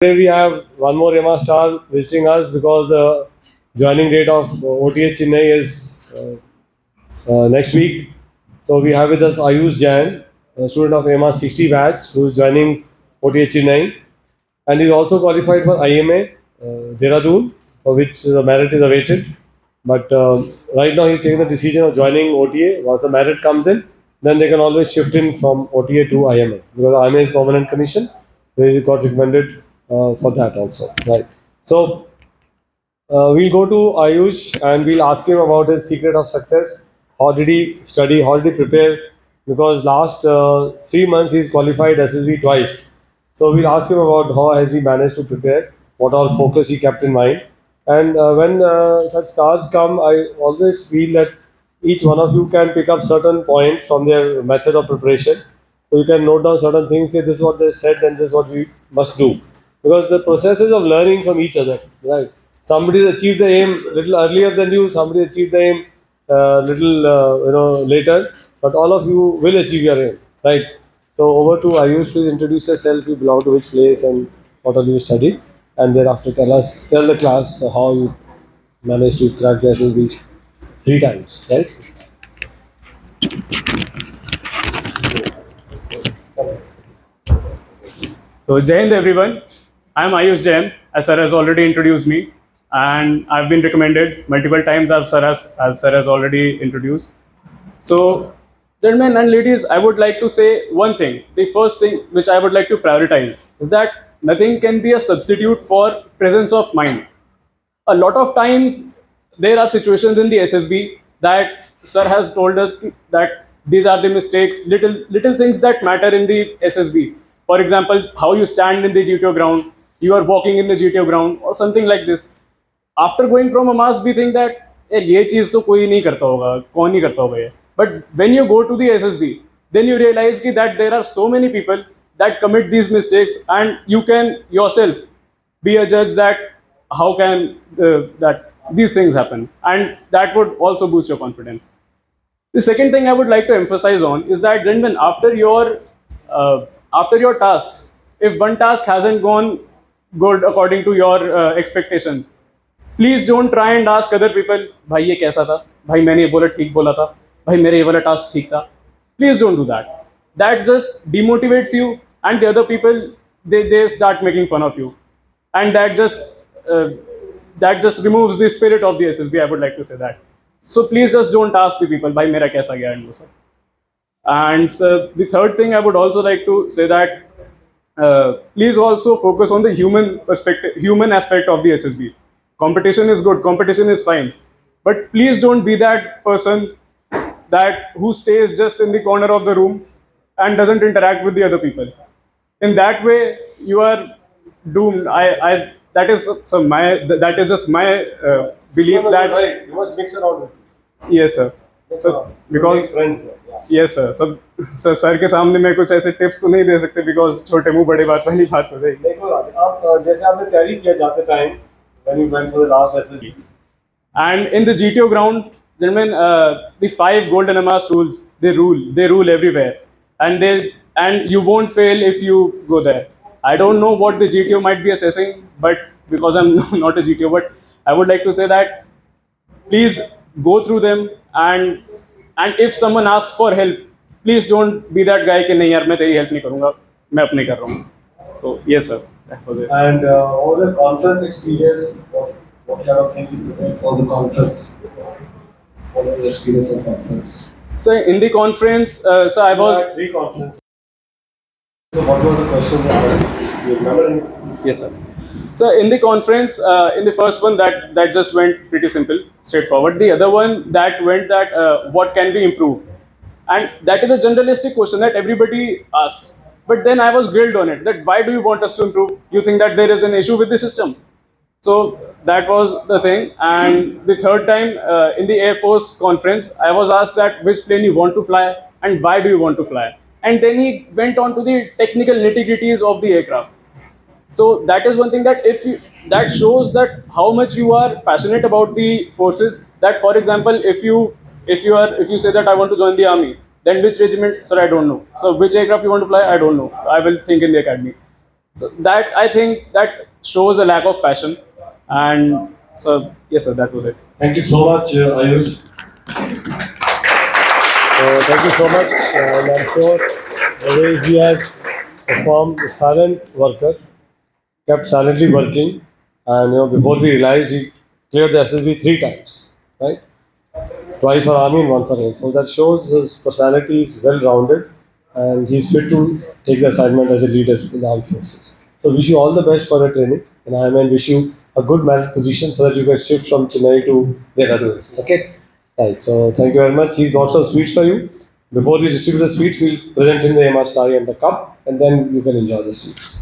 Today we have one more AMAS star visiting us because the joining date of OTH Chennai is next week. So we have with us Ayush Jain, a student of AMAS 60 batch, who is joining OTH Chennai, and he's also qualified for IMA Dehradun, for which the merit is awaited. But right now he's taking the decision of joining OTA. Once the merit comes in, then they can always shift in from OTA to IMA because IMA is permanent commission. So he got recommended for that also. Right. So we'll go to Ayush and we'll ask him about his secret of success. How did he study? How did he prepare? Because last 3 months he's qualified SSB twice. So we'll ask him about how has he managed to prepare, what all focus he kept in mind. And when such stars come, I always feel that each one of you can pick up certain points from their method of preparation. So you can note down certain things. Say this is what they said, and this is what we must do. Because the processes of learning from each other, right? Somebody achieved the aim little earlier than you. Somebody achieved the aim little later. But all of you will achieve your aim, right? So over to Ayush. Please introduce yourself. You belong to which place and what all you studied, and thereafter tell the class how you managed to crack the SSB 3 times, right? So, Jain everyone. I'm Ayush Jain, as Sir has already introduced me, and I've been recommended multiple times as Sir has already introduced. So, gentlemen and ladies, I would like to say one thing. The first thing which I would like to prioritize is that nothing can be a substitute for presence of mind. A lot of times there are situations in the SSB that Sir has told us that these are the mistakes, little things that matter in the SSB. For example, how you stand in the GTO ground, you are walking in the GTO ground, or something like this. After going from AMAS, we think that ये चीज तो कोई नहीं करता होगा, कौन नहीं करता होगा ये. But when you go to the SSB, then you realize that there are so many people that commit these mistakes, and you can yourself be a judge that how can that these things happen, and that would also boost your confidence. The second thing I would like to emphasize on is that, gentlemen, after your tasks, if one task hasn't gone good according to your expectations, please don't try and ask other people, भाई ये कैसा था, भाई मैंने ये बोला ठीक बोला था, भाई मेरे ये वाला task ठीक था. Please don't do that. That just demotivates you, and the other people they start making fun of you, and uh, that just removes the spirit of the SSB. I would like to say that. So please just don't ask the people, भाई मेरा कैसा गया and वो सब. And so the third thing I would also like to say that please also focus on the human perspective, human aspect of the SSB. Competition is good, competition is fine, but please don't be that person that who stays just in the corner of the room and doesn't interact with the other people. In that way, you are doomed. I that is so my that is just my belief that right, you must mix around with yes sir. So because friends. Yes sir सब sir के सामने मैं कुछ ऐसे tips तो नहीं दे सकते because छोटे मुंह बड़े बात वाली बात हो जाएगी. देखो आप जैसे आपने तैयारी किया जाते time when you went for the last SSB. And in the GTO ground, gentlemen, the 5 golden AMAS rules they rule everywhere, and you won't fail if you go there. I don't know what the GTO might be assessing, but because I'm not a GTO, but I would like to say that please go through them, and if someone asks for help, please don't be that guy कि नहीं यार मैं तेरी help नहीं करूँगा, मैं अपने कर रहा हूँ. So yes sir, that was it. And over the conference experience, what kind of things you prepared for the conference? What was the experience of conference? So in the conference, so I was. You had 3 conferences. So what was the question that you remember? Yes, sir. So in the conference, in the first one, that just went pretty simple, straightforward. The other one that went that what can we improve, and that is a generalistic question that everybody asks. But then I was grilled on it. That why do you want us to improve? You think that there is an issue with the system? So that was the thing. And the third time in the Air Force conference, I was asked that which plane you want to fly and why do you want to fly. And then he went on to the technical nitty-gritties of the aircraft. So that is one thing that if you, that shows that how much you are passionate about the forces. That for example, if you say that I want to join the army, then which regiment? Sir, I don't know. So which aircraft you want to fly? I don't know. I will think in the academy. So that, I think, that shows a lack of passion. And so yes, sir, that was it. Thank you so much, Ayush. Thank you so much. And I'm sure the way he has performed, a silent worker, kept silently working, and before we realized, he cleared the SSB 3 times, right? Twice for army and one for air force. That shows his personality is well rounded, and he's fit to take the assignment as a leader in the armed forces. So wish you all the best for your training, and I mean wish you a good man position so that you can shift from Chennai to Dehradun. Okay, right. So thank you very much. He's got some sweets for you. Before we distribute the sweets, we'll present him the AMAS and the cup, and then you can enjoy the sweets.